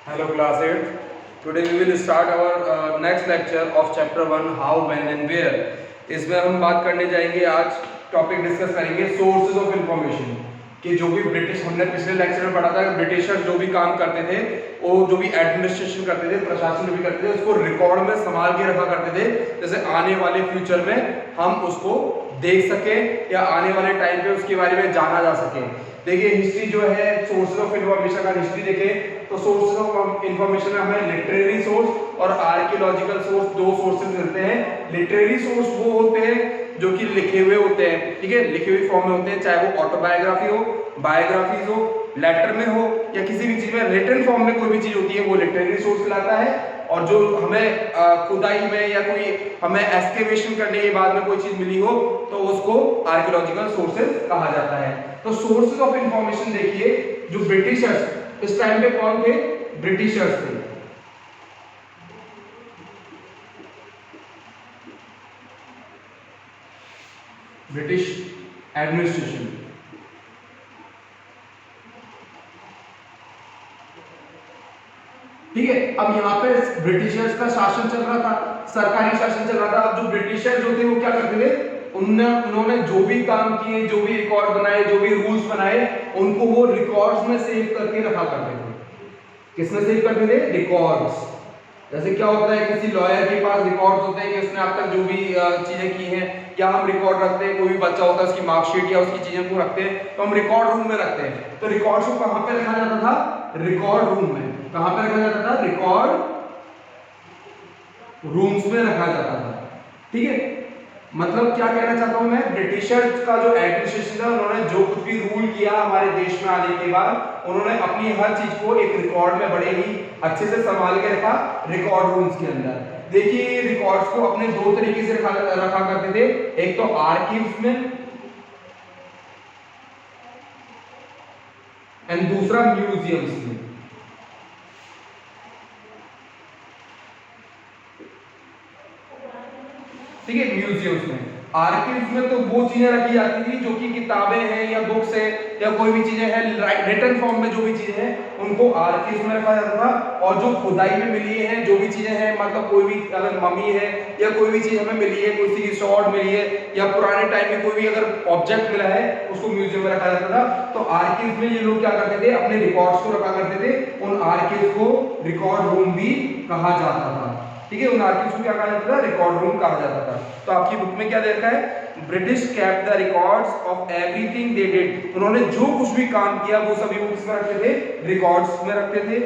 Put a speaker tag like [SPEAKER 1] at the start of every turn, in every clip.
[SPEAKER 1] Hello class 8. Today we will start our next lecture of chapter 1 how, when and where. इसमें हम बात करने जाएंगे, आज टॉपिक डिस्कस करेंगे सोर्सेज ऑफ इंफॉर्मेशन कि जो भी ब्रिटिश, हमने पिछले लेक्चर में पढ़ा था कि ब्रिटिशर्स जो भी काम करते थे, वो जो भी एडमिनिस्ट्रेशन करते थे, प्रशासन जो भी करते थे, उसको रिकॉर्ड में संभाल के रखा करते थे, जैसे आने वाले फ्यूचर में हम उसको देख सके या आने वाले टाइम पे उसके बारे में जाना जा सके। देखिए हिस्ट्री जो है, सोर्सेज ऑफ इंफॉर्मेशन का हिस्ट्री देखें तो सोर्सेज ऑफ इंफॉर्मेशन में हमें लिटरेरी सोर्स और आर्कियोलॉजिकल सोर्स, दो सोर्सेज मिलते हैं। लिटरेरी सोर्स वो होते हैं जो कि लिखे हुए होते हैं, ठीक है, लिखी हुई फॉर्म में होते हैं, चाहे वो ऑटोबायोग्राफी हो, बायोग्राफीज हो, लेटर में हो या किसी भी चीज में रिटन फॉर्म में कोई भी चीज होती है, वो लिटरेरी सोर्स कहलाता है। और जो हमें खुदाई में या कोई हमें एक्सकेवेशन करने के बाद में कोई चीज मिली हो तो उसको आर्कियोलॉजिकल सोर्सेज कहा जाता है। तो सोर्सेज ऑफ इंफॉर्मेशन देखिए, जो ब्रिटिशर्स इस टाइम पे कौन थे? ब्रिटिशर्स थे। ब्रिटिश एडमिनिस्ट्रेशन, ठीक है। अब यहाँ पे ब्रिटिशर्स का शासन चल रहा था, सरकारी शासन चल रहा था। अब जो ब्रिटिशर जो थे वो क्या करते थे, उन्होंने जो भी काम किए, जो भी रिकॉर्ड बनाए, जो भी रूल्स बनाए, उनको वो रिकॉर्ड्स में सेव करके रखा करते थे। किसमें सेव करते थे? रिकॉर्ड्स। जैसे क्या होता है, किसी लॉयर के पास रिकॉर्ड्स होते हैं कि उसने अब तक जो भी चीजें की हैं, या हम रिकॉर्ड रखते हैं, कोई भी बच्चा होता है उसकी मार्कशीट या उसकी चीजें को रखते हैं, तो हम रिकॉर्ड रूम में रखते हैं। तो रिकॉर्ड्स को कहां पे रखा जाता था? रिकॉर्ड रूम में। कहां पे रखा जाता था? रिकॉर्ड रूम्स में रखा जाता था, ठीक है। मतलब क्या कहना चाहता हूं मैं, ब्रिटिशर्स का जो एडमिनिस्ट्रेशन था, उन्होंने जो कुछ भी रूल किया हमारे देश में आने के बाद, उन्होंने अपनी हर चीज को एक रिकॉर्ड में बड़े ही अच्छे से संभाल के रखा रिकॉर्ड रूम्स के अंदर। देखिए रिकॉर्ड्स को अपने दो तरीके से रखा करते थे, एक तो आर्कीव्स में एंड दूसरा म्यूजियम्स में। ठीक है, म्यूजियम्स में। आर्कीव्स में तो वो चीजें रखी जाती थी जो कि किताबें हैं या बुक्स है या कोई भी चीजें हैं रिटन फॉर्म में, जो भी चीजें हैं उनको आर्कीव्स में रखा जाता था। और जो खुदाई में मिली है जो भी चीजें हैं, मतलब कोई भी अगर मम्मी है या कोई भी चीज हमें मिली है, कोई सी स्वॉर्ड मिली है या पुराने टाइम में कोई भी अगर ऑब्जेक्ट मिला है, उसको म्यूजियम में रखा जाता था। तो आर्कीव्स में ये लोग क्या करते थे, अपने रिकॉर्ड्स को रखा करते थे। उन आर्कीव्स को रिकॉर्ड रूम भी कहा जाता था, ठीक है। उन आर्कीव्स को क्या कहा जाता था? रिकॉर्ड रूम कहा जाता था। तो आपकी बुक में क्या दे रखा है? British kept the records of everything they did. उन्होंने जो कुछ भी काम किया वो सभी वो किसमें रखते थे? रिकॉर्ड्स में रखते थे।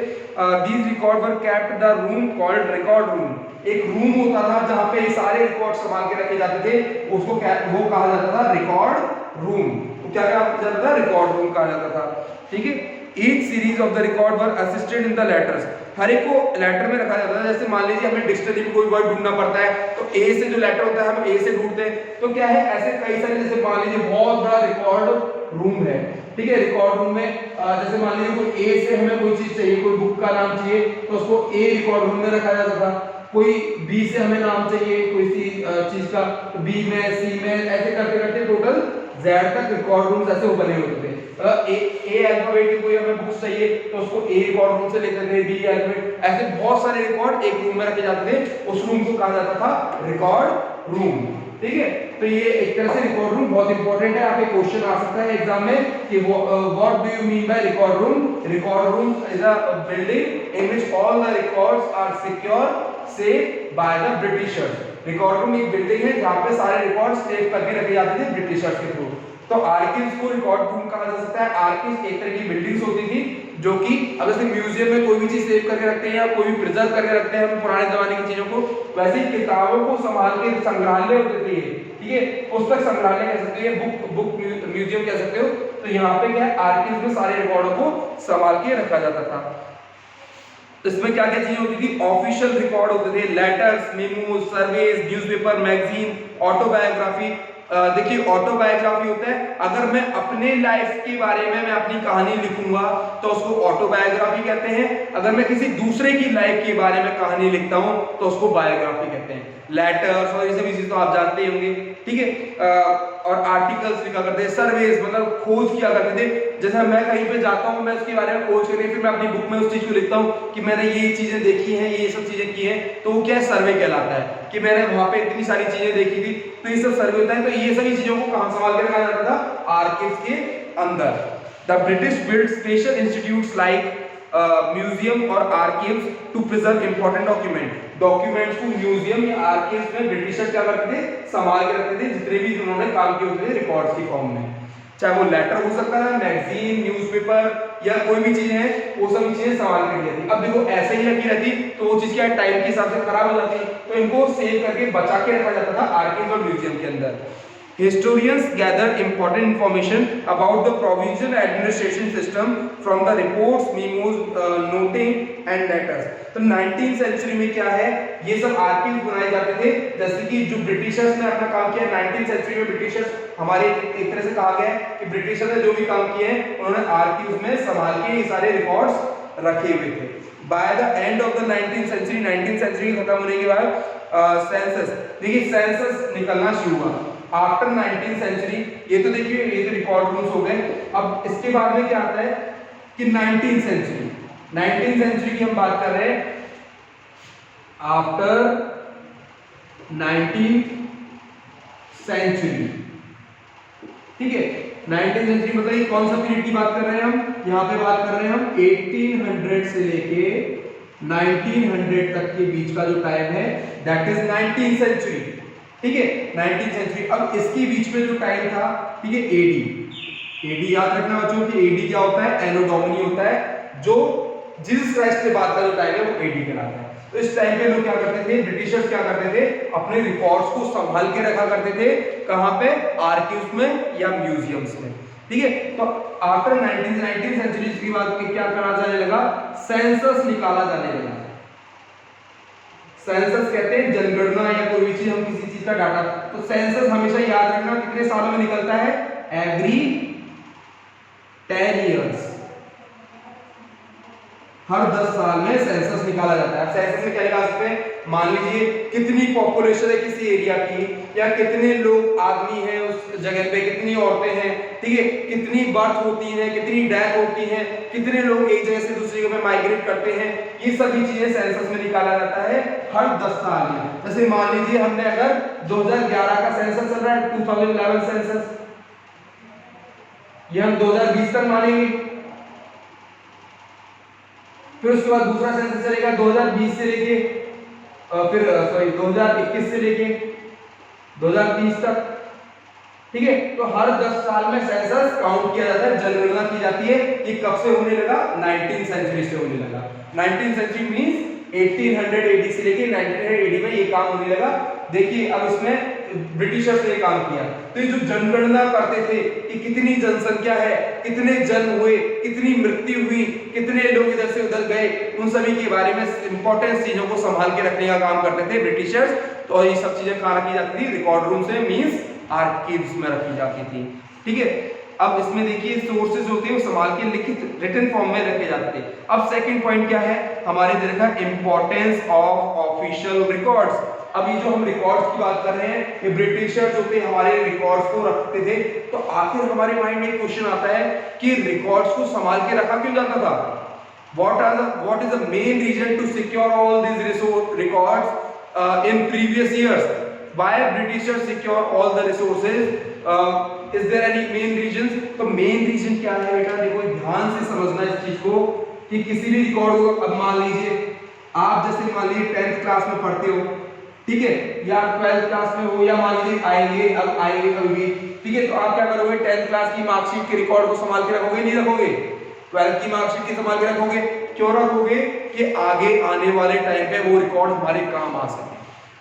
[SPEAKER 1] These record were kept the room called record room. एक रूम होता था जहां पे सारे रिकॉर्ड संभाल के रखे जाते थे, उसको वो कहा जाता था रिकॉर्ड रूम। तो क्या कहा जाता था? रिकॉर्ड रूम कहा जाता था, ठीक है। Each series of the record were assisted in the letters। हर एक को लेटर में रखा जाता है। जैसे मान लीजिए हमें डिक्शनरी में कोई वर्ड ढूंढना पड़ता है, तो ए से जो लेटर होता है हम ए से ढूंढते हैं। तो क्या है, ऐसे कई सारे, जैसे मान लीजिए बहुत बड़ा रिकॉर्ड रूम है, ठीक है। रिकॉर्ड रूम में जैसे मान लीजिए कोई ए से हमें कोई चीज चाहिए, कोई बुक का नाम चाहिए, तो उसको ए रिकॉर्ड रूम में रखा जाता था। कोई बी से हमें नाम चाहिए कोई सी चीज का, तो बी में, सी में, ऐसे करते करते टोटल जेड तक रिकॉर्ड रूम्स ऐसे वो बने होते थे। ए अल्फाबेट की कोई हमें बुक चाहिए तो उसको ए रिकॉर्ड रूम से लेते थे, बी अल्फाबेट, ऐसे बहुत सारे रिकॉर्ड एक रूम में रखे जाते थे। उस रूम को कहा जाता था रिकॉर्ड रूम, ठीक है। तो ये एक तरह से रिकॉर्ड रूम बहुत इंपॉर्टेंट है। आपके क्वेश्चन आ सकता है एग्जाम में कि what do you mean by record room? Record room is a building in which all the records are secure save by the Britishers. Record room एक बिल्डिंग है जहां पे सारे रिकॉर्ड्स सेव करके रखे जाते थे ब्रिटिशर्स के थ्रू। तो आर्कीव्स को रिकॉर्ड रूम कहा जा सकता है। आर्कीव्स एक तरह की बिल्डिंग्स होती थी जो कि अब जैसे म्यूजियम में कोई भी चीज सेव करके रखते हैं या कोई भी प्रिजर्व करके रखते हैं हम पुराने जमाने की चीजों को, वैसे ही किताबों को संभाल के संग्रहालय होते थे, ठीक है। पुस्तक संग्रहालय कह सकते हैं, बुक म्यूजियम कह सकते हो। तो यहाँ पे क्या है, आर्कीव्स में सारे रिकॉर्डों को संभाल के रखा जाता था। इसमें क्या क्या चीजें होती थी? ऑफिशियल रिकॉर्ड होते थे, letters, memos, surveys, newspaper, magazine, autobiography. देखिए ऑटोबायोग्राफी होता है, अगर मैं अपने लाइफ के बारे में मैं अपनी कहानी लिखूंगा तो उसको ऑटोबायोग्राफी कहते हैं। अगर मैं किसी दूसरे की लाइफ के बारे में कहानी लिखता हूं तो उसको बायोग्राफी कहते हैं। लेटर्स और ये सभी चीज तो आप जानते ही होंगे, ठीक है। और आर्टिकल्स लिखा करते थे, सर्वेज मतलब खोज किया करते थे। जैसे मैं कहीं पे जाता हूँ, मैं उसके बारे में खोज करके फिर मैं अपनी बुक में उस चीज को लिखता हूँ कि मैंने ये चीजें देखी हैं, ये सब चीजें की हैं, तो वो क्या है, सर्वे कहलाता है कि मैंने वहां पे इतनी सारी चीजें देखी थी, तो ये सब सर्वे होता है। तो ये सभी चीजों को कहां संभाल के रखा जाता था, आर्काइव्स के अंदर। The British build special institutes like museum और archives to preserve important documents को म्यूजियम या आर्काइव्स में ब्रिटिशर्स क्या करते थे, संभाल के रखते थे, जितने भी उन्होंने काम किए होते थे रिकॉर्ड्स की फॉर्म में। चाहे वो लेटर हो सकता है, मैगजीन, न्यूज़पेपर या कोई भी चीज है, वो सभी चीजें संभाल के रखी। अब देखो ऐसे ही रखी रहती तो वो चीज क्या टाइम के हिसाब से खराब हो जाती, तो इनको सेव करके बचा के रखा जाता था आर्काइव्स और म्यूजियम के अंदर। Historians gathered important information about the provincial administration system from the reports, memos, noting and letters। तो 19th सेंचुरी में क्या है, ये सब आर्काइव्स बनाए जाते थे। जैसे कि जो ब्रिटिशर्स ने अपना काम किया 19th सेंचुरी में, ब्रिटिशर्स हमारे एक तरह से कहा गया है कि ब्रिटिशर्स ने जो भी काम किए हैं उन्होंने आर्काइव्स में संभाल के ये सारे रिकॉर्ड्स रखे हुए थे। By the end of the 19th century, 19th century खत्म होने के बाद सेंसस, देखिए सेंसस निकलना शुरू हुआ आफ्टर 19th सेंचुरी। ये तो देखिए ये तो रिकॉर्ड रूम्स हो गए। अब इसके बाद में क्या आता है कि 19th सेंचुरी, 19th सेंचुरी की हम बात कर रहे हैं आफ्टर 19th सेंचुरी, ठीक है। 19th सेंचुरी मतलब ये कौन सा पीरियड की बात कर रहे हैं हम, यहाँ पे बात कर रहे हैं हम 1800 से लेके 1900 तक के बीच का जो टाइम है, दैट इज 19th सेंचुरी, ठीक है। 19th century. अब इसके बीच में जो टाइम था, ठीक है, एडी याद रखना बच्चों कि एडी क्या होता है, एनो डोमिनी होता है, जो जीसस क्राइस्ट के बाद का जो टाइम है वो एडी कहलाता है। तो इस टाइम पे लोग क्या करते थे, ब्रिटिशर्स क्या करते थे, अपने रिकॉर्ड्स को संभाल के रखा करते थे, कहां पे, आर्काइव्स में या म्यूजियम्स में, ठीक है। तो आफ्टर 19th सेंचुरी की बात क्या करा जाने लगा, सेंसस निकाला जाने लगा। सेंसस कहते हैं जनगणना या कोई भी चीज, हम किसी चीज का डाटा। तो सेंसस हमेशा याद रखना कितने सालों में निकलता है, एवरी 10 इयर्स, हर 10 साल में सेंसस निकाला जाता है। अब सेंसस में क्या निकाल सकते हैं, मान लीजिए कितनी पॉपुलेशन है किसी एरिया की, या कितने लोग आदमी हैं उस जगह पे, कितनी औरतें हैं, ठीक है, कितनी बर्थ होती है, कितनी डेथ होती है, कितने लोग एक जगह से दूसरी जगह पे माइग्रेट करते हैं, ये सभी चीजें सेंसस में निकाला जाता है हर 10 साल में। जैसे मान लीजिए हमने अगर 2011 का सेंसस चल रहा है, 2011 सेंसस, ये हम 2020 तक मानेंगे, फिर उसके बाद दूसरा सेंसस चलेगा 2020 से लेके फिर 2021 से लेके 2030 तक, ठीक है। तो हर 10 साल में सेंसस काउंट किया जाता है, जनगणना की जाती है। ये कब से होने लगा, 19th सेंचुरी से होने लगा। 19th सेंचुरी मींस 1800 AD से लेके 1900 AD में ये काम होने लगा। देखिए अब इसमें ब्रिटिशर्स ने काम किया, तो ये जो जनगणना करते थे कि कितनी जनसंख्या है, कितने जन्म हुए, कितनी मृत्यु हुई, कितने लोग इधर से उधर गए, उन सभी के बारे में इंपॉर्टेंट चीजों को संभाल के रखने का काम करते थे ब्रिटिशर्स। तो ये सब चीजें कहाँ रखी जाती थी, रिकॉर्ड रूम से मींस आर्काइव्स में रखी जाती थी, ठीक है। अब इसमें देखिए सोर्सेज होते हैं वो संभाल के लिखित रिटन फॉर्म में रखे जाते थे। अब सेकंड पॉइंट क्या है हमारे देखा, इंपॉर्टेंस ऑफ ऑफिशियल रिकॉर्ड्स। अब ये जो हम रिकॉर्ड्स की बात कर रहे हैं, ये ब्रिटिशर जो थे हमारे रिकॉर्ड्स को रखते थे। तो आखिर हमारे माइंड में एक क्वेश्चन आता है कि रिकॉर्ड्स को संभाल के रखा क्यों जाता था, what is the main reason to secure all these records in previous years? Why Britishers secure all the resources? Is there any main reasons? तो main reason क्या है बेटा, देखो ध्यान से समझना इस चीज को कि किसी भी रिकॉर्ड को, अब मान लीजिए आप जैसे मान लीजिए 10th क्लास में पढ़ते हो, ठीक है, या 12th क्लास में हो, या मान लीजिए आएंगे कभी भी, ठीक है, तो आप क्या करोगे, 10th क्लास की मार्कशीट के रिकॉर्ड को संभाल के रखोगे, नहीं रखोगे? 12th की मार्कशीट की संभाल के रखोगे, क्यों रखोगे कि आगे आने वाले टाइम पे वो रिकॉर्ड हमारे काम आ सके।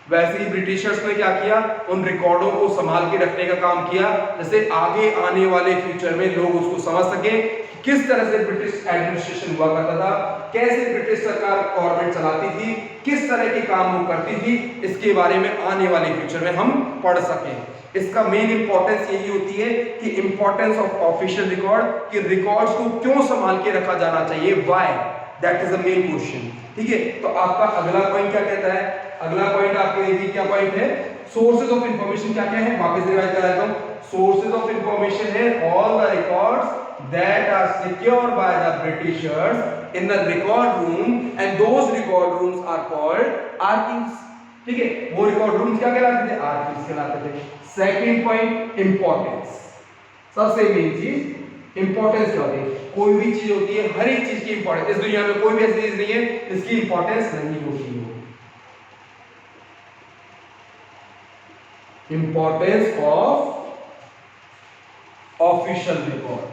[SPEAKER 1] वैसे ही ब्रिटिशर्स ने क्या किया, उन रिकॉर्डों को संभाल के रखने का काम किया, जैसे आगे आने वाले फ्यूचर में लोग उसको समझ सके किस तरह से ब्रिटिश एडमिनिस्ट्रेशन हुआ करता था, कैसे ब्रिटिश सरकार गवर्नमेंट चलाती थी, किस तरह के काम वो करती थी, इसके बारे में आने वाले फ्यूचर में हम पढ़ सकें। इसका मेन इंपॉर्टेंस यही होती है कि इंपॉर्टेंस ऑफ ऑफिशियल रिकॉर्ड, कि रिकॉर्ड्स को क्यों संभाल के रखा जाना चाहिए, why, that is the main question. ठीक है, तो आपका अगला पॉइंट क्या कहता है? अगला पॉइंट आपके देखिए क्या पॉइंट है? सोर्सेज ऑफ इंफॉर्मेशन क्या क्या है, वापस रिवाइज करा देता हूं। सोर्सेज ऑफ इंफॉर्मेशन है all the records that are secured by the Britishers in the record room and those record rooms are called archives। ठीक है, वो रिकॉर्ड रूम्स क्या कहलाते थे? आर्काइव्स कहलाते थे। सेकंड पॉइंट इंपॉर्टेंस, सबसे मेन चीज इंपॉर्टेंस क्या होती है? कोई भी चीज होती है, हर एक चीज की इंपॉर्टेंस, इस दुनिया में कोई भी ऐसी चीज नहीं है जिसकी इंपॉर्टेंस नहीं होती है। Importance of official record,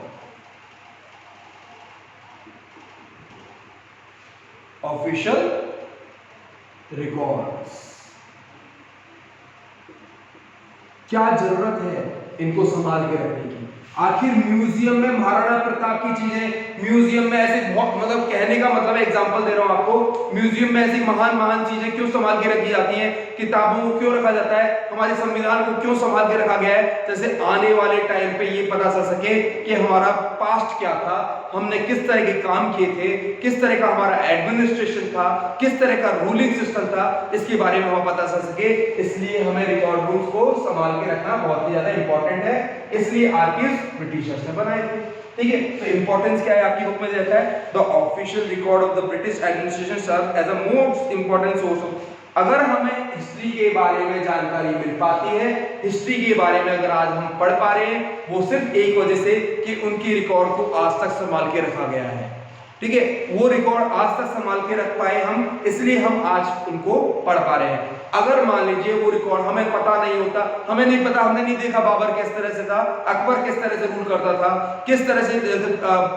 [SPEAKER 1] official records, क्या जरूरत है इनको संभाल के रखने की? आखिर म्यूजियम में महाराणा प्रताप की चीजें, म्यूजियम में ऐसे बहुत, मतलब कहने का मतलब है, एग्जांपल दे रहा हूं आपको, म्यूजियम में ऐसी महान महान चीजें क्यों संभाल के रखी जाती हैं? किताबों को क्यों रखा जाता है? हमारे संविधान को क्यों संभाल के रखा गया है? जैसे आने वाले टाइम पे ये पता चल सके कि हमारा पास्ट क्या था, हमने किस तरह के काम किए थे, किस तरह का हमारा एडमिनिस्ट्रेशन था, किस तरह का रूलिंग सिस्टम था, इसके बारे में हमें पता चल सके। इसलिए हमें रिकॉर्ड रूम्स को संभाल के रखना बहुत ही ज्यादा इंपॉर्टेंट है। इसलिए आर्काइव्स ब्रिटिशर्स ने बनाए थे। ठीक है, तो इंपॉर्टेंस क्या है आपकी बुक में देता है? The official record of the British administration serve as a most important source of. अगर हमें हिस्ट्री के बारे में जानकारी मिल पाती है, हिस्ट्री के बारे में अगर आज हम पढ़ पा रहे हैं, वो सिर्फ एक वजह से कि उनकी रिकॉर्ड को आज तक संभाल के रखा गया है। ठीक है, वो रिकॉर्ड आज तक संभाल के रख पाए हम, इसलिए हम आज उनको पढ़ पा रहे हैं। अगर मान लीजिए वो रिकॉर्ड हमें पता नहीं होता, हमें नहीं पता, हमने नहीं देखा बाबर किस तरह से था, अकबर किस तरह से रूल करता था, किस तरह से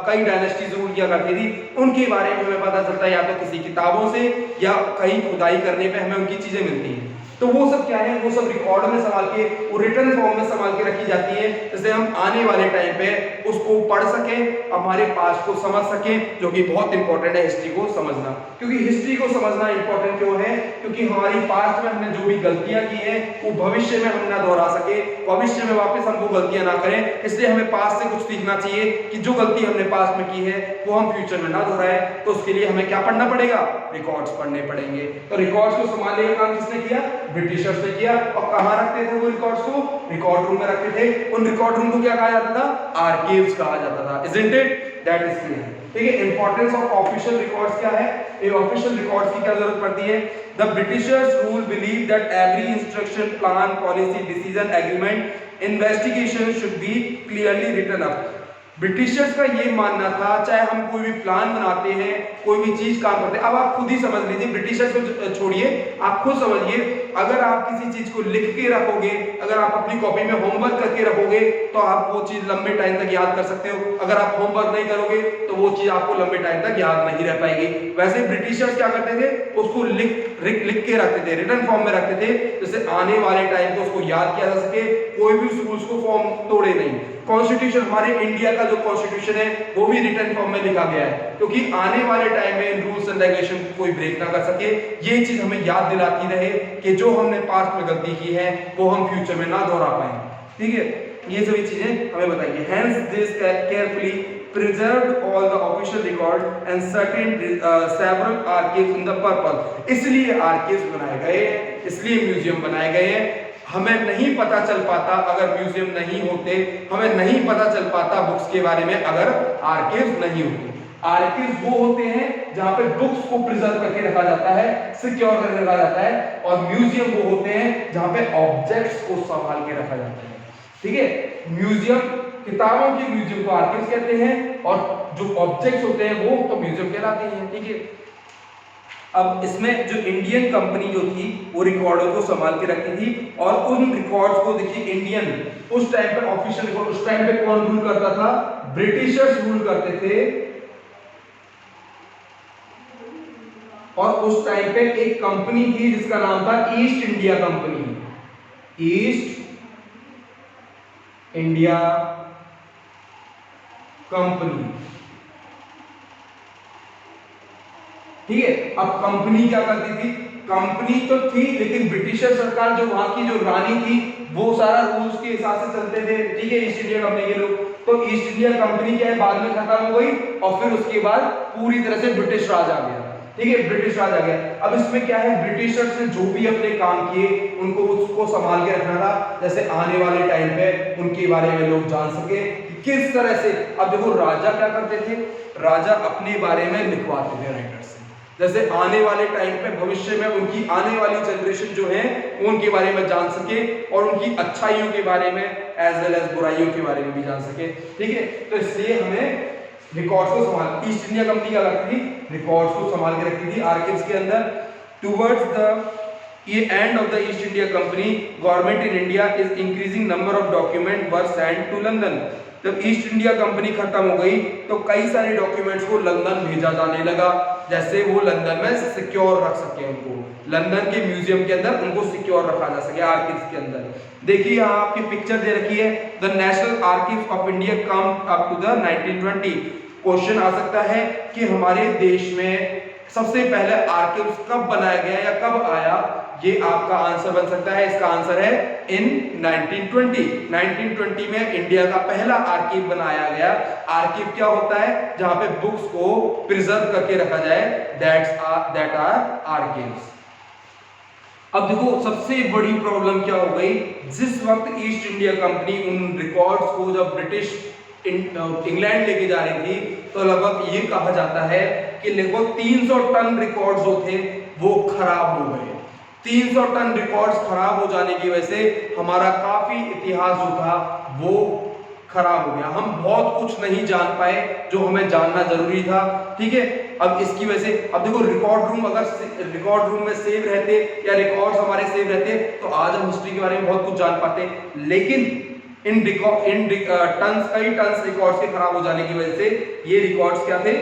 [SPEAKER 1] कई डायनेस्टीज रूल किया करती थी, उनके बारे में हमें पता चलता है या तो किसी किताबों से या कहीं खुदाई करने पे हमें उनकी चीजें मिलती हैं। तो वो सब क्या है? वो सब रिकॉर्ड में संभाल के, वो रिटर्न फॉर्म में संभाल के रखी जाती है, जिससे हम आने वाले टाइम पे उसको पढ़ सकें, हमारे पास्ट को समझ सकें, जो कि बहुत इंपॉर्टेंट है हिस्ट्री को समझना। क्योंकि हिस्ट्री को समझना इंपॉर्टेंट क्यों है? क्योंकि हमारी पास्ट में हमने जो भी गलतियां की हैं वो भविष्य में हम ना दोहरा सके, भविष्य में वापस हमको गलतियां ना करें। इसलिए हमें पास्ट से कुछ सीखना चाहिए कि जो गलती हमने पास्ट में की है वो हम फ्यूचर में ना दोहराए। तो उसके लिए हमें क्या पढ़ना पड़ेगा? रिकॉर्ड्स पढ़ने पड़ेंगे। तो रिकॉर्ड्स को संभालने का काम किसने किया? ब्रिटिशर्स ने किया। और कहां रखते थे वो रिकॉर्ड्स को? रिकॉर्ड रूम में रखते थे। उन रिकॉर्ड रूम को क्या कहा जाता था? आर्काइव्स कहा जाता था। Isn't it? That is clear. ठीक है, इंपॉर्टेंस ऑफ ऑफिशियल रिकॉर्ड्स क्या है? ये ऑफिशियल रिकॉर्ड्स की क्या जरूरत पड़ती है? The Britishers rule believe that every instruction, plan, policy, decision, agreement, investigation should be clearly written up. Britishers का ये मानना था, चाहे हम कोई भी प्लान बनाते हैं, कोई भी चीज काम करते हैं, अब आप खुद ही समझ लीजिए, ब्रिटिशर्स को छोड़िए, आप खुद समझिए, अगर आप किसी चीज को लिख के रखोगे, अगर आप अपनी कॉपी में होमवर्क करके रखोगे तो आप वो चीज लंबे टाइम तक याद कर सकते हो। अगर आप होमवर्क नहीं करोगे तो वो चीज आपको लंबे टाइम तक याद नहीं रह पाएगी। वैसे ब्रिटिशर्स क्या करते थे? उसको लिख के रखते थे, रिटन फॉर्म में रखते थे, जिससे आने वाले टाइम को उसको याद किया जा सके, कोई भी रूल्स को फॉर्म तोड़े नहीं। कॉन्स्टिट्यूशन, हमारे इंडिया का जो कॉन्स्टिट्यूशन है वो भी रिटन फॉर्म में लिखा गया है, क्योंकि आने वाले टाइम में रूल्स एंड रेगुलेशन को कोई ब्रेक ना कर सके। ये चीज हमें याद दिलाती रहे कि जो हमने पास्ट में गलती की है वो हम फ्यूचर में ना दोहरा पाए। ठीक है, ये सभी चीजें हमें बताइए। Hence this carefully preserved all the official record and certain several archives in the purpose। इसलिए आर्काइव्स बनाए गए, इसलिए म्यूजियम बनाए गए हैं। हमें नहीं पता चल पाता अगर म्यूजियम नहीं होते, हमें नहीं पता चल पाता बुक्स के बारे में अगर आर्काइव्स नहीं होते। आर्काइव्स वो होते हैं जहां पे बुक्स को प्रिजर्व करके रखा जाता है, सिक्योर करके रखा जाता है, और म्यूजियम वो होते हैं जहां पे ऑब्जेक्ट्स को संभाल के रखा जाता है। ठीक है, म्यूजियम, किताबों के म्यूजियम को आर्काइव्स कहते हैं, और जो ऑब्जेक्ट्स होते हैं वो तो म्यूजियम कहलाते हैं। ठीक है, अब इसमें जो इंडियन कंपनी जो थी वो रिकॉर्डों को संभाल के रखती थी, और उन रिकॉर्ड्स को देखिए, इंडियन उस टाइम पे ऑफिशियल रिकॉर्ड, उस टाइम पे कौन रूल करता था? ब्रिटिशर्स रूल करते थे। और उस टाइम पे एक कंपनी थी जिसका नाम था east India company, east India company. ठीक है, अब कंपनी क्या करती थी? कंपनी तो थी, लेकिन ब्रिटिशर सरकार, जो वहां की जो रानी थी, वो सारा रूल्स के हिसाब से चलते थे। ठीक है, ईस्ट इंडिया कंपनी के लोग, तो ईस्ट इंडिया कंपनी क्या है बाद में खत्म हो गई और फिर उसके बाद पूरी तरह से ब्रिटिश राज आ गया। ठीक है, ब्रिटिश राज आ गया। अब इसमें क्या है, ब्रिटिशर्स ने जो भी अपने काम किए उनको उसको संभाल के रखना था, जैसे आने वाले टाइम पे उनके बारे में लोग जान सके किस तरह से। अब देखो राजा क्या करते थे, राजा अपने बारे में लिखवाते थे राइटर्स से, जैसे आने वाले टाइम पे भविष्य में उनकी आने वाली जनरेशन जो है उनके बारे में जान सके और उनकी अच्छाइयों के बारे में एज वेल एज बुराइयों के बारे में भी जान सके। ठीक है, तो इसलिए हमें रिकॉर्ड्स को संभाल, ईस्ट इंडिया कंपनी क्या करती थी, रिकॉर्ड्स को संभाल के रखती थी आर्काइव्स के अंदर। टुवर्ड्स द ये end of the East India company government in India is increasing number of document were send to London. जब ईस्ट इंडिया कंपनी खत्म हो गई तो कई सारे डॉक्यूमेंट्स को लंदन भेजा जाने लगा, जैसे वो लंदन में सिक्योर रख सके, उनको लंदन के म्यूजियम के अंदर उनको सिक्योर रखा जा सके आर्काइव्स के अंदर। देखिए यहाँ आपकी पिक्चर दे रखी है, the National Archives of India come up to the 1920। Question आ सकता है कि हमारे देश में सबसे पहले आर्काइव्स कब बनाया गया या कब आया, ये आपका आंसर बन सकता है। इसका आंसर है इन 1920। 1920 में इंडिया का पहला आर्काइव बनाया गया। आर्काइव क्या होता है, जहां पे बुक्स को प्रिजर्व करके रखा जाए, दैट आर आर्काइव्स। अब देखो सबसे बड़ी प्रॉब्लम क्या हो गई, जिस वक्त ईस्ट इंडिया कंपनी उन रिकॉर्ड्स को जब ब्रिटिश इंग्लैंड लेके जा रही थी तो लगभग ये कहा जाता है कि लगभग 300 टन रिकॉर्ड्स जो थे वो खराब हो गए। 300 टन रिकॉर्ड्स खराब हो जाने की वजह से हमारा काफी इतिहास जो था वो खराब हो गया। हम बहुत कुछ नहीं जान पाए जो हमें जानना जरूरी था। ठीक है, अब इसकी वजह से अब देखो रिकॉर्ड रूम, अगर रिकॉर्ड रूम में सेव रहते या रिकॉर्ड्स हमारे सेव रहते तो आज हम हिस्ट्री के बारे में बहुत कुछ जान पाते, लेकिन इन टन्स कई टन्स रिकॉर्ड्स के खराब हो जाने की वजह से ये रिकॉर्ड्स क्या थे,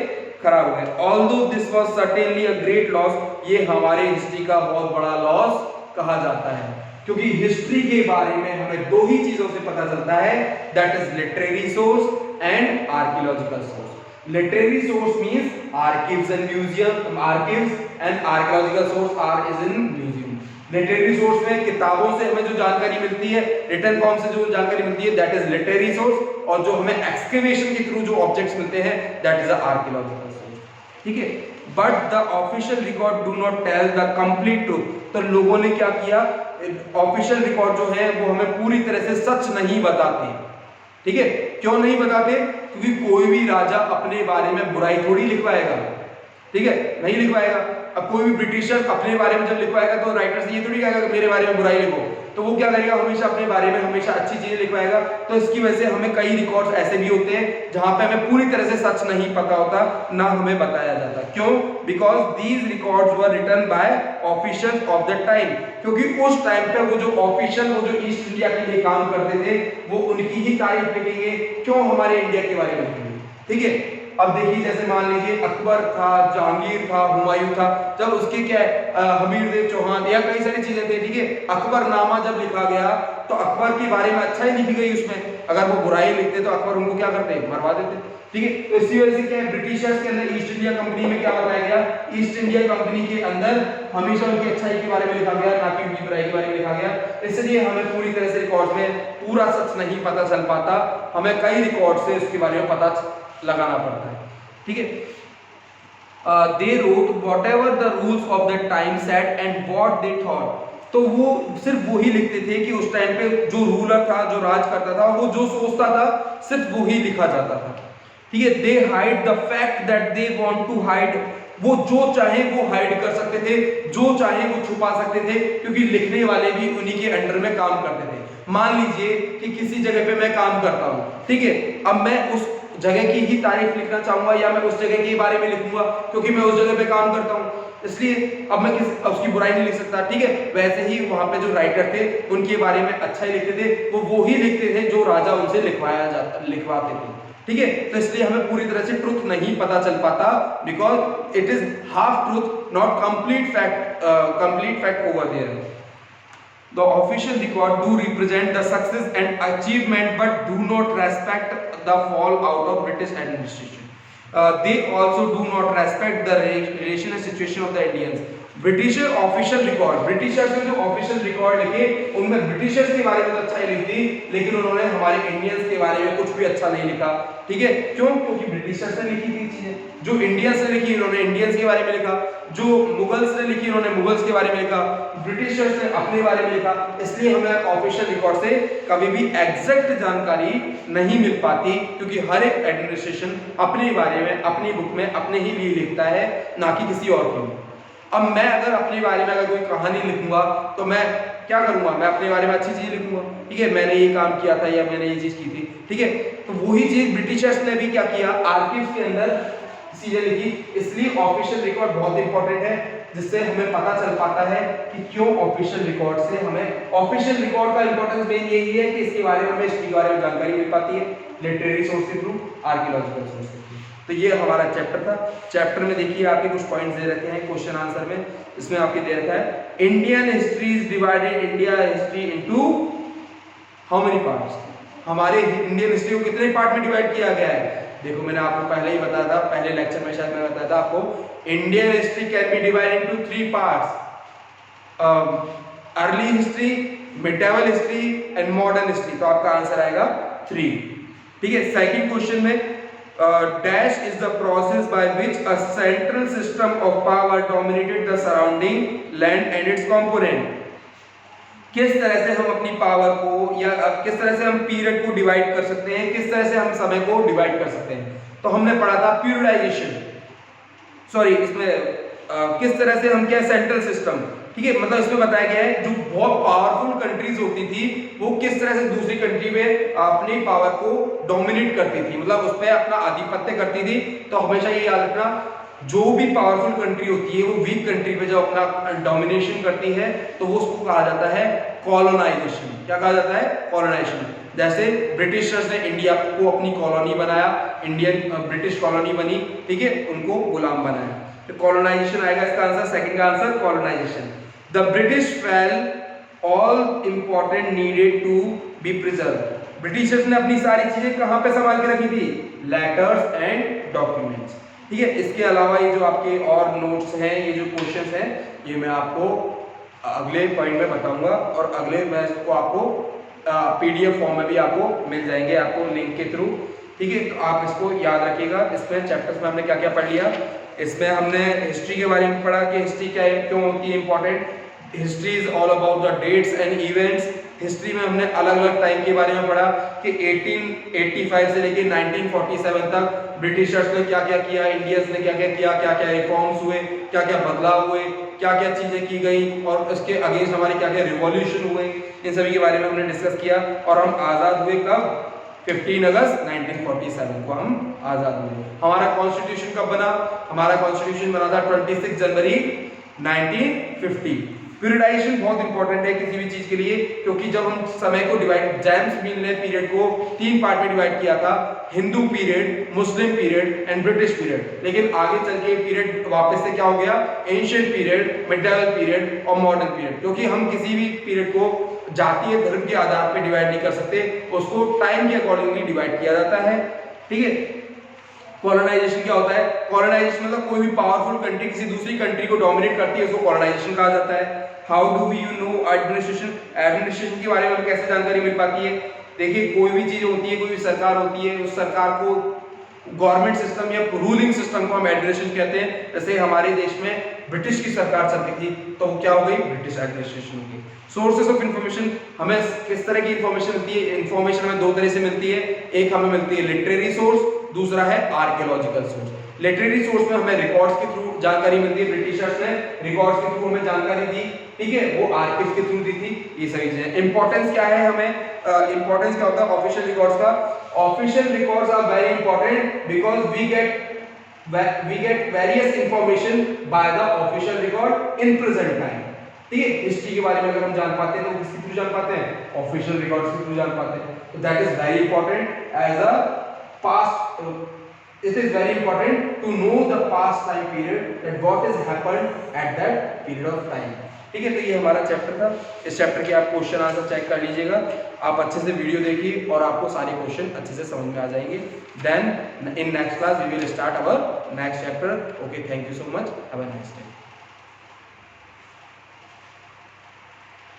[SPEAKER 1] खराब हो गए। Although this was certainly a great loss, ये हमारे हिस्ट्री का बहुत बड़ा लॉस कहा जाता है, क्योंकि हिस्ट्री के बारे में हमें दो ही चीजों से पता चलता है, that is literary source and archaeological source. Literary source means archives and museum, archives and archaeological source are is in museum. Literary source में किताबों से हमें जो जानकारी मिलती है, रिटन फॉर्म से जो जानकारी मिलती है, दैट इज लिटरेरी सोर्स, और जो हमें एक्सकेवेशन के थ्रू जो ऑब्जेक्ट्स मिलते हैं, that is a archaeological source. ठीक है, but the official record do not tell the complete truth. तो लोगों ने क्या किया, ऑफिशियल रिकॉर्ड जो है वो हमें पूरी तरह से सच नहीं बताते। ठीक है, क्यों नहीं बताते, क्योंकि कोई भी राजा अपने बारे में बुराई थोड़ी लिखवाएगा। ठीक है, नहीं लिखवाएगा। अब कोई भी ब्रिटिशर अपने बारे में जब लिखवाएगा तो राइटर्स ये थोड़ी कहेगा कि मेरे बारे में बुराई लिखो, तो वो क्या करेगा, हमेशा अपने बारे में हमेशा अच्छी चीजें लिखवाएगा। तो इसकी वजह से हमें कई रिकॉर्ड्स ऐसे भी होते हैं जहां पे हमें पूरी तरह से सच नहीं पता होता, ना हमें बताया जाता। क्यों, because these records were written by officials of the time, क्योंकि उस टाइम पे वो जो ऑफिशियल, वो जो ईस्ट इंडिया के लिए काम करते थे, वो उनकी ही तारीफ लिखेंगे, क्यों हमारे इंडिया के बारे में लिखेंगे। ठीक है, अब देखिए जैसे मान लीजिए अकबर था, जहांगीर था, हुमायूं था, जब उसके क्या हमीर देव चौहान या कई सारी चीजें थे। ठीक है, अकबरनामा जब लिखा गया तो अकबर के बारे में अच्छा ही लिखी गई उसमें, अगर वो बुराई लिखते तो अकबर उनको क्या करते, मरवा देते। ठीक है, तो इसी वजह से क्या है, ब्रिटिशर्स के अंदर ईस्ट इंडिया कंपनी में क्या बताया गया, ईस्ट इंडिया कंपनी के अंदर हमेशा उनकी अच्छाई के बारे में लिखा गया, ना कि उनकी बुराई के बारे में लिखा गया। इसलिए हमें पूरी तरह से रिकॉर्ड में पूरा सच नहीं पता चल पाता, हमें कई रिकॉर्ड से उसके बारे में पता लगाना पड़ता है। ठीक है, they wrote what ever the rules of the time set and what they thought. तो वो सिर्फ वो ही लिखते थे कि उस टाइम पे जो रूलर था, जो राज करता था, वो जो सोचता था सिर्फ वो ही लिखा जाता था। ठीक है, they hide the fact that they want to hide, वो जो चाहे वो हाइड कर सकते थे, जो चाहे वो छुपा सकते थे, क्योंकि लिखने वाले भी उन्हीं के अंडर में काम करते थे। मान लीजिए कि किसी जगह पे मैं काम करता हूँ, ठीक है, अब मैं उस जगह की ही तारीफ लिखना चाहूंगा या मैं उस जगह के बारे में लिखूंगा, क्योंकि मैं उस जगह पे काम करता हूँ, इसलिए अब मैं उसकी बुराई नहीं लिख सकता। ठीक है, वैसे ही वहां पे जो राइटर थे उनके बारे में अच्छा ही लिखते थे, वो ही लिखते थे जो राजा उनसे लिखवाते थे। ठीक है, तो इसलिए हमें पूरी तरह से ट्रुथ नहीं पता चल पाता, because it is half truth, not complete fact over there. The official record do represent the success and achievement, but do not respect the fallout of British administration. They also do not respect the relational situation of the Indians. Britisher official record, Britishers ने जो official record लिखे उनमें Britishers के बारे में तो अच्छा ही लिखी थी, लेकिन उन्होंने हमारे इंडियंस के बारे में कुछ भी अच्छा नहीं लिखा। ठीक है, क्यों? क्योंकि ब्रिटिशर्स ने लिखी थी चीजें, जो इंडियंस ने लिखी इन्होंने इंडियंस के बारे में लिखा, जो मुगल्स ने लिखी उन्होंने मुगल्स के बारे में लिखा, ब्रिटिशर्स ने अपने बारे में लिखा। इसलिए हमें ऑफिशियल रिकॉर्ड से कभी भी एग्जैक्ट जानकारी नहीं मिल पाती, क्योंकि हर एक एडमिनिस्ट्रेशन अपने बारे में अपनी बुक में अपने ही लिए लिखता है, ना कि किसी और के लिए। अब मैं अगर अपने बारे में अगर कोई कहानी लिखूंगा तो मैं क्या करूंगा? मैं अपने बारे में अच्छी चीज लिखूंगा, ठीक है, मैंने ये काम किया था या मैंने ये चीज की थी, ठीक है। तो वही चीज ब्रिटिशर्स ने भी क्या किया, आर्काइव्स के अंदर चीजें लिखी। इसलिए ऑफिशियल रिकॉर्ड बहुत इंपॉर्टेंट है, जिससे हमें पता चल पाता है कि क्यों ऑफिशियल रिकॉर्ड से हमें, ऑफिशियल रिकॉर्ड का इंपॉर्टेंस मेन यही है कि इसके बारे में हमें हिस्ट्री के बारे में जानकारी मिल पाती है, लिटरेरी सोर्स के थ्रू, आर्कियोलॉजिकल सोर्स के थ्रू। तो ये हमारा चैप्टर था। चैप्टर में देखिए आपके कुछ पॉइंट्स दे रखे हैं क्वेश्चन आंसर में। इसमें आपके दे रखा है Indian history is divided India history into how many parts. हमारे इंडियन हिस्ट्री को कितने पार्ट में डिवाइड किया गया है? देखो मैंने आपको पहले ही बताया था, पहले लेक्चर में शायद मैंने बताया था आपको, Indian history can be divided into 3 parts, early history, medieval history and modern history. तो आपका आंसर आएगा 3। ठीक है, सेकंड क्वेश्चन में dash is the process by which a central system of power dominated the surrounding land and its component। किस तरह से हम अपनी पावर को या किस तरह से हम पीरियड को डिवाइड कर सकते हैं, किस तरह से हम समय को डिवाइड कर सकते हैं। तो हमने पढ़ा था पीरियडाइजेशन, सॉरी इसमें किस तरह से हम क्या सेंट्रल सिस्टम, ठीक है, मतलब इसमें बताया गया है जो बहुत पावरफुल कंट्रीज होती थी वो किस तरह से दूसरी कंट्री में अपनी पावर को डोमिनेट करती थी, मतलब उस पर अपना आधिपत्य करती थी। तो हमेशा ये याद रखना, जो भी पावरफुल कंट्री होती है वो वीक कंट्री पे जब अपना डोमिनेशन करती है तो वो उसको कहा जाता है कॉलोनाइजेशन। क्या कहा जाता है? कॉलोनाइजेशन। जैसे ब्रिटिशर्स ने इंडिया को अपनी कॉलोनी बनाया, इंडियन ब्रिटिश कॉलोनी बनी, ठीक है, उनको गुलाम बनाया, तो कॉलोनाइजेशन आएगा इसका आंसर, सेकंड का answer colonisation. The British felt all important needed to be preserve. Britishers ने अपनी सारी चीजें कहां पे संभाल के रखी थी? Letters and documents. ठीक है, इसके अलावा ये जो आपके और नोट्स हैं, ये जो क्वेश्चंस हैं, ये मैं आपको अगले पॉइंट में बताऊंगा और अगले मैं इसको आपको पीडीएफ फॉर्म में भी आपको मिल जाएंगे, आपको लिंक के थ्रू। ठीक है, तो आप इसको याद रखिएगा। इसमें चैप्टर्स में हमने क्या क्या पढ़ लिया, इसमें हमने हिस्ट्री के बारे में पढ़ा कि हिस्ट्री क्या है, क्यों होती है important. History is all about the dates and events. History में हमने अलग अलग टाइम के बारे में पढ़ा कि 1885 से लेके 1947 तक ब्रिटिशर्स ने क्या क्या किया, इंडियंस ने क्या क्या किया, क्या क्या रिफॉर्म्स हुए, क्या क्या बदलाव हुए, क्या क्या चीजें की गई और उसके अगेंस्ट हमारे क्या क्या रिवॉल्यूशन हुए, इन सभी के बारे में हमने डिस्कस किया। और हम आज़ाद हुए कब? 15 अगस्त 1947 को हम आज़ाद हुए। हमारा कॉन्स्टिट्यूशन कब बना? हमारा कॉन्स्टिट्यूशन बना था 26 जनवरी 1950। पीरियडाइजेशन बहुत इंपॉर्टेंट है किसी भी चीज के लिए, क्योंकि जब हम समय को डिवाइड, जेम्स मिल ने पीरियड को 3 पार्ट में डिवाइड किया था, Hindu period, Muslim period and British period. लेकिन आगे चल के पीरियड वापस से क्या हो गया? एंशिएंट पीरियड, मिडिवल पीरियड और मॉडर्न पीरियड। क्योंकि हम किसी भी पीरियड को जातीय धर्म के आधार पर डिवाइड नहीं कर सकते, उसको टाइम के अकॉर्डिंगली डिवाइड किया जाता है। ठीक है, कॉलोनाइजेशन क्या होता है? कॉलोनाइजेशन मतलब कोई भी पावरफुल कंट्री किसी दूसरी कंट्री को डोमिनेट करती है, उसको कॉलोनाइजेशन कहा जाता है। How do we you know administration? Administration के बारे में कैसे जानकारी मिल पाती है? देखिए, कोई भी चीज होती है, कोई भी सरकार होती है, उस सरकार को गवर्नमेंट सिस्टम या रूलिंग सिस्टम को हम एडमिनिस्ट्रेशन कहते हैं। जैसे हमारे देश में ब्रिटिश की सरकार चलती थी तो वो क्या हो गई? ब्रिटिश एडमिनिस्ट्रेशन हो गई। सोर्सेस ऑफ इंफॉर्मेशन, हमें किस तरह की इंफॉर्मेशन मिलती है? इंफॉर्मेशन हमें 2 तरह से मिलती है, एक हमें मिलती है लिटरेरी सोर्स, दूसरा है आर्कियोलॉजिकल सोर्स। लिटरेरी सोर्स में हमें रिकॉर्ड्स के थ्रू जानकारी मिलती है, ब्रिटिशर्स ने रिकॉर्ड्स के थ्रू हमें जानकारी दी, ठीक है, वो आर्काइव्स के थ्रू दी थी। ये सही चीजें। इंपॉर्टेंस क्या है हमें? इंपॉर्टेंस क्या होता है ऑफिशियल रिकॉर्ड्स का? Official records are very important because we get various information by the official record in present time. ठीक है, हिस्ट्री के बारे में अगर हम जान पाते हैं तो किसके थ्रू जान पाते हैं? ऑफिशियल रिकॉर्ड्स के थ्रू जान पाते हैं। तो that is very important as a past, it is very important to know the past time period, that what has happened at that period of time। ठीक है, तो ये हमारा चैप्टर था। इस चैप्टर के आप क्वेश्चन आंसर चेक कर लीजिएगा, आप अच्छे से वीडियो देखिए और आपको सारे क्वेश्चन अच्छे से समझ में आ जाएंगे। Then in next class we will start our next chapter. Okay, thank you so much, have a nice day.